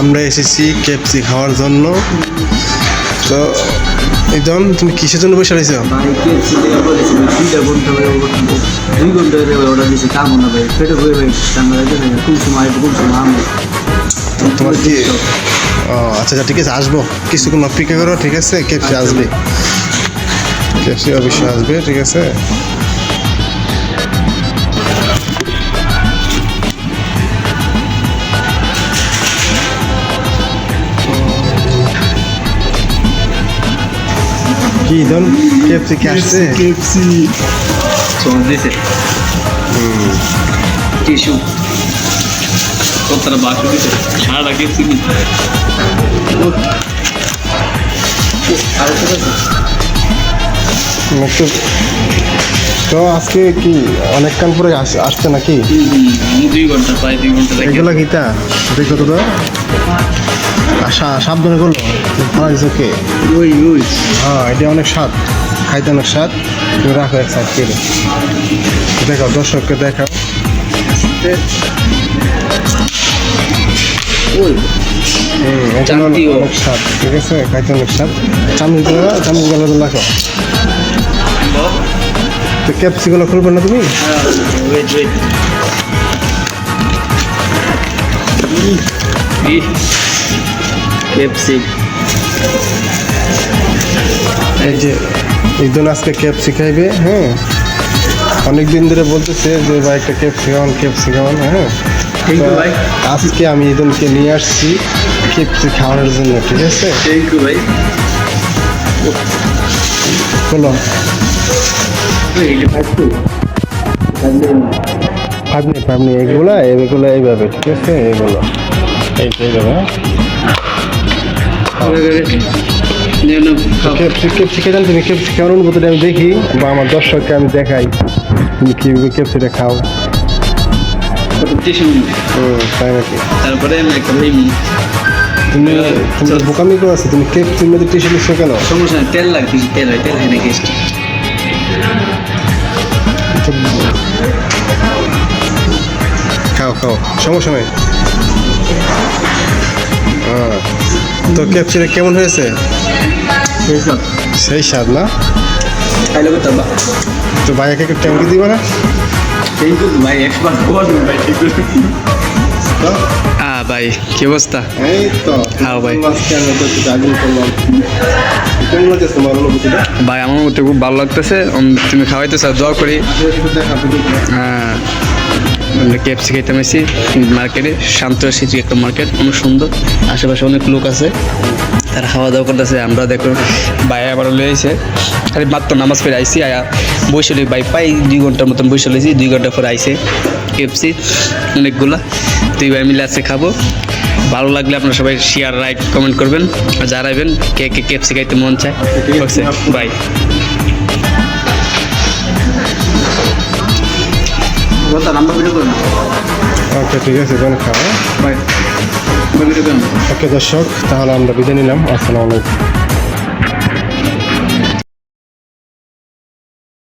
আমরা এসেছি কেএফসি খাওয়ার জন্য। তো একদম তুমি কিসের জন্য বসে রয়েছো? ভাই কেএফসি থেকে বলেছি 2 ঘন্টা অর্ডার দিয়েছি কাম না ভাই পেটে ভরে ভাই ঠান্ডা লাগে না কোন সময় আমি তোমার কি ও আচ্ছা ঠিক আছে, আসবো কিছুক্ষণ অপেক্ষা করো, ঠিক আছে? কেএফসি আসবে, কেএফসি অবশ্যই আসবে, ঠিক আছে? কি ধন কেএফসি কে আসছে? কেএফসি চল দিছে টিস্যু কতটা বাকি দিছে সারা কেএফসি কি আর একটু তো আজকে কি অনেকক্ষণ পরে আসছে নাকি? 2 ঘন্টা প্রায় 2 ঘন্টা লাগে এগুলো গীতা দেখো তো সাবধানে করলো কে? ওই হ্যাঁ, এটা অনেক স্বাদ, খাইতে অনেক স্বাদ। তুমি রাখো এক সাইড করে, দেখাও দর্শককে দেখাও। ওই এটা অনেক স্বাদ, ঠিক আছে? খাইতে অনেক স্বাদ। চামচ গেলে তো রাখো। তো ক্যাপসিগুলো খুলবে না তুমি? ওয়েট কেএফসি এই যে একজন আজকে ক্যাপসি খাইবে। হ্যাঁ, অনেক দিন ধরে বলতেছে যে ভাই একটা ক্যাপসি খাওয়ান। হ্যাঁ, ভাই আজকে আমি ঈদকে নিয়ে আসছি ক্যাপসি খাওয়ানোর জন্য, ঠিক আছে? থ্যাংক ইউ ভাই বলো এইটা ফাইভ নেই এগুলো এইভাবে, ঠিক আছে? এইগুলো এইভাবে। ক্যাপসি খেতেন তুমি? ক্যাপসি খাওয়ার অনুভূতিটা আমি দেখি বা আমার দর্শককে আমি দেখাই তুমি কীভাবে ক্যাপসিটা খাও। তাই নাকি? তারপরে তুমি তো বোকামি করে আছে, তুমি ক্যাপসির মধ্যে টিস্যু নিচ্ছ কেন? সমস্যা নেই, তেল লাগতেছে, তেল হয় নাকি? খাও সমস্যা নেই। তো ক্যাপসিটা কেমন হয়েছে? সেই স্বাদ না? তো ভাইয়াকে একটু ট্যাঙ্কি দিবা না? ভাই একবার ভাই কি অবস্থা? এই তো হ্যাঁ ভাই, কেমন লাগছে তোমার অনুভূতিটা? ভাই আমার মধ্যে খুব ভালো লাগতেছে। তুমি খাওয়াইতে স্যার দোয়া করি। হ্যাঁ, কেএফসি খাইতে মেসি মার্কেটে, শান্ত সিটি একটা মার্কেট, অনেক সুন্দর, আশেপাশে অনেক লোক আছে, তারা খাওয়া দাওয়া করতেছে। আমরা দেখো ভাই আবার লইছে, খালি মাত্র নামাজ পড়ে আইসি, আয়া বৈশালী ভাই পাই 2 ঘন্টার মতন বৈশাল হয়েছি। 2 ঘন্টা পরে আইসে কেএফসি অনেকগুলা, 2 ভাই মিলে আছে খাবো। ভালো লাগলে আপনারা সবাই শেয়ার, লাইক, কমেন্ট করবেন আর জানাবেন কে কেএফসি খাইতে মন চায়। বাই। ওকে, ঠিক আছে, খাওয়া। বাই। ওকে দর্শক, তাহলে আমরা বিদায় নিলাম। আসসালামু আলাইকুম।